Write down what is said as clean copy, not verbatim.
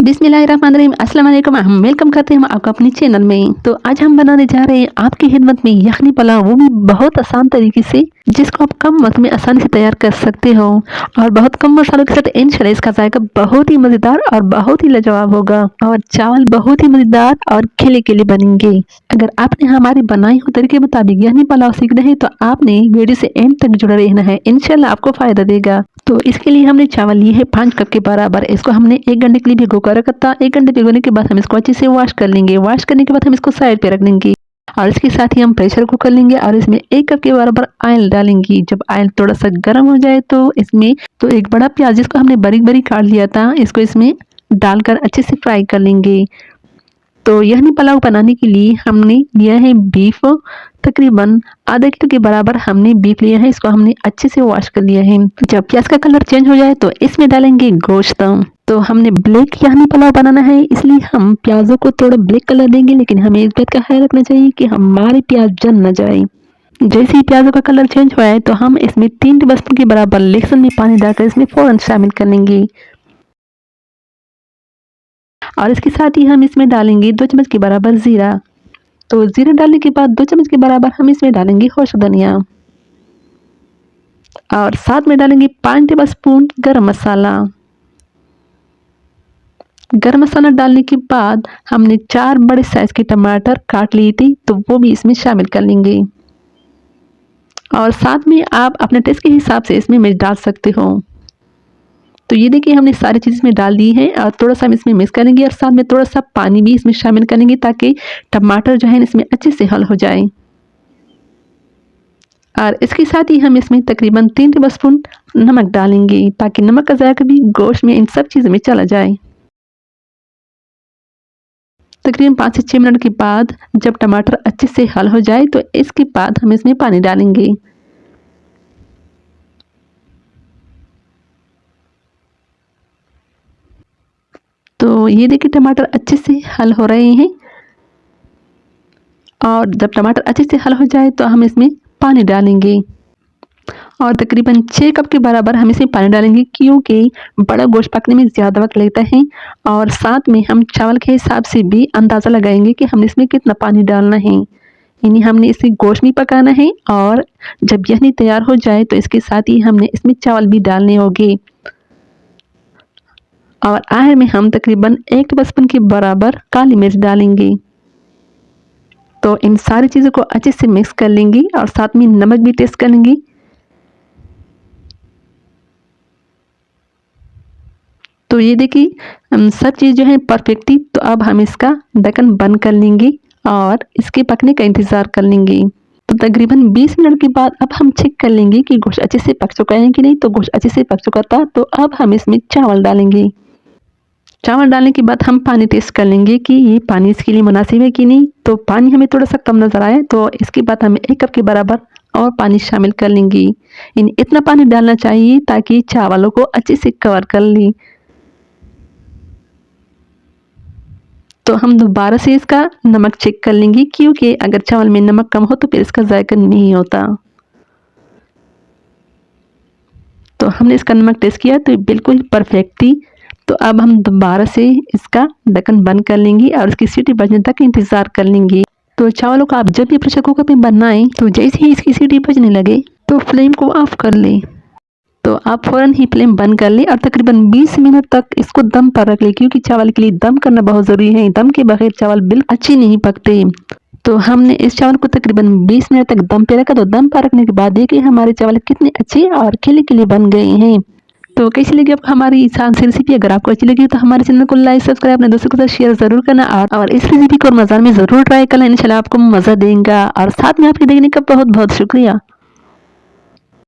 बिस्मिल्लाहिर्रहमानिर्रहीम अस्सलाम वालेकुम। हम वेलकम करते हैं आपको अपने चैनल में। तो आज हम बनाने जा रहे हैं आपकी खिदमत में यखनी पुलाव, वो भी बहुत आसान तरीके से, जिसको आप कम वक्त में आसानी से तैयार कर सकते हो और बहुत कम मसालों के साथ। इंशाल्लाह इसका जायका बहुत ही मज़ेदार और बहुत ही लाजवाब होगा और चावल बहुत ही मज़ेदार और खिले खिले बनेंगे। अगर आपने हमारी बनाई हुई तरीके के मुताबिक यखनी पुलाव सीखना है तो आपने वीडियो से एंड तक जुड़ा रहना है, इंशाल्लाह आपको फ़ायदा देगा। तो इसके लिए हमने चावल लिए हैं 5 कप के बराबर। इसको हमने 1 घंटे के लिए भिगो कर रखा था। 1 घंटे भिगोने के बाद हम इसको अच्छे से वॉश कर लेंगे। वॉश करने के बाद हम इसको साइड पे रख देंगे और इसके साथ ही हम प्रेशर कुकर लेंगे और इसमें 1 कप के बराबर ऑयल डालेंगे। जब ऑयल थोड़ा सा गर्म हो जाए तो इसमें एक बड़ा प्याज, जिसको हमने बारीक बारीक काट लिया था, इसको इसमें डालकर अच्छे से फ्राई कर लेंगे। तो यखनी पुलाव बनाने के लिए हमने लिया है बीफ, तकरीबन आधा किलो के बराबर हमने बीफ लिया है। इसको हमने अच्छे से वॉश कर लिया है। जब प्याज का कलर चेंज हो जाए तो इसमें डालेंगे गोश्त। तो हमने ब्लैक यखनी पुलाव बनाना है, इसलिए हम प्याजों को थोड़ा ब्लैक कलर देंगे, लेकिन हमें इस बात का ख्याल रखना चाहिए कि हमारे प्याज जल न जाए। जैसे ही प्याजों का कलर चेंज हुआ है तो हम इसमें 3 टेबलस्पून के बराबर लहसुन में पानी डालकर इसमें फौरन शामिल कर लेंगे और इसके साथ ही हम इसमें डालेंगे 2 चम्मच के बराबर ज़ीरा। तो ज़ीरा डालने के बाद 2 चम्मच के बराबर हम इसमें डालेंगे खुश्क धनिया और साथ में डालेंगे 5 टेबलस्पून गरम मसाला। गरम मसाला डालने के बाद हमने 4 बड़े साइज़ के टमाटर काट लिए थे, तो वो भी इसमें शामिल कर लेंगे और साथ में आप अपने टेस्ट के हिसाब से इसमें मिर्च डाल सकते हो। तो ये देखिए हमने सारी चीज़ इसमें डाल दी है और थोड़ा सा हम इसमें मिक्स करेंगे और साथ में थोड़ा सा पानी भी इसमें शामिल करेंगे ताकि टमाटर जो है इसमें अच्छे से हल हो जाए। और इसके साथ ही हम इसमें तकरीबन 3 टेबलस्पून नमक डालेंगे ताकि नमक का जायका भी गोश्त में इन सब चीज़ों में चला जाए। तकरीबन 5 से 6 मिनट के बाद जब टमाटर अच्छे से हल हो जाए तो इसके बाद हम इसमें पानी डालेंगे। तो ये देखिए टमाटर अच्छे से हल हो रहे हैं और जब टमाटर अच्छे से हल हो जाए तो हम इसमें पानी डालेंगे और तकरीबन 6 कप के बराबर हम इसमें पानी डालेंगे, क्योंकि बड़ा गोश्त पकने में ज़्यादा वक्त लगता है और साथ में हम चावल के हिसाब से भी अंदाज़ा लगाएंगे कि हमने इसमें कितना पानी डालना है। यानी हमने इसे गोश्त भी पकाना है और जब यखनी तैयार हो जाए तो इसके साथ ही हमने इसमें चावल भी डालने होंगे और आखिर में हम तकरीबन 1 टेबलस्पून के बराबर काली मिर्च डालेंगे। तो इन सारी चीज़ों को अच्छे से मिक्स कर लेंगे और साथ में नमक भी टेस्ट कर लेंगे। तो ये देखिए सब चीज़ जो है परफेक्ट थी। तो अब हम इसका ढक्कन बंद कर लेंगे और इसके पकने का इंतज़ार कर लेंगे। तो तकरीबन 20 मिनट के बाद अब हम चेक कर लेंगे कि गोश्त अच्छे से पक चुका है कि नहीं। तो गोश्त अच्छे से पक चुका था, तो अब हम इसमें चावल डालेंगे। चावल डालने के बाद हम पानी टेस्ट कर लेंगे कि ये पानी इसके लिए मुनासिब है कि नहीं। तो पानी हमें थोड़ा सा कम नज़र आया, तो इसके बाद हम 1 कप के बराबर और पानी शामिल कर लेंगे। इतना पानी डालना चाहिए ताकि चावलों को अच्छे से कवर कर लें। तो हम दोबारा से इसका नमक चेक कर लेंगे, क्योंकि अगर चावल में नमक कम हो तो फिर इसका जायका नहीं होता। तो हमने इसका नमक टेस्ट किया तो बिल्कुल परफेक्ट थी। तो अब हम दोबारा से इसका ढक्कन बंद कर लेंगे और उसकी सीटी बजने तक इंतज़ार कर लेंगे। तो चावलों को आप जब भी प्रेशर कुकर में बनाएं तो जैसे ही इसकी सीटी बजने लगे तो फ्लेम को ऑफ कर लें। तो आप फ़ौरन ही फ्लेम बंद कर लें और तकरीबन 20 मिनट तक इसको दम पर रख लें, क्योंकि चावल के लिए दम करना बहुत ज़रूरी है। दम के बगैर चावल बिल्कुल अच्छे नहीं पकते। तो हमने इस चावल को तकरीबन 20 मिनट तक दम पे रखा। तो दम पर रखने के बाद देखिए हमारे चावल कितने अच्छे और खिले खिले बन गए हैं। तो कैसी लगी आपको हमारी आसान सी रेसिपी? अगर आपको अच्छी लगी तो हमारे चैनल को लाइक सब्सक्राइब अपने दोस्तों के साथ शेयर ज़रूर करना और इस रेसिपी को रमज़ान में ज़रूर ट्राई करना, इंशाल्लाह आपको मज़ा देगा। और साथ में आपके देखने का बहुत बहुत शुक्रिया।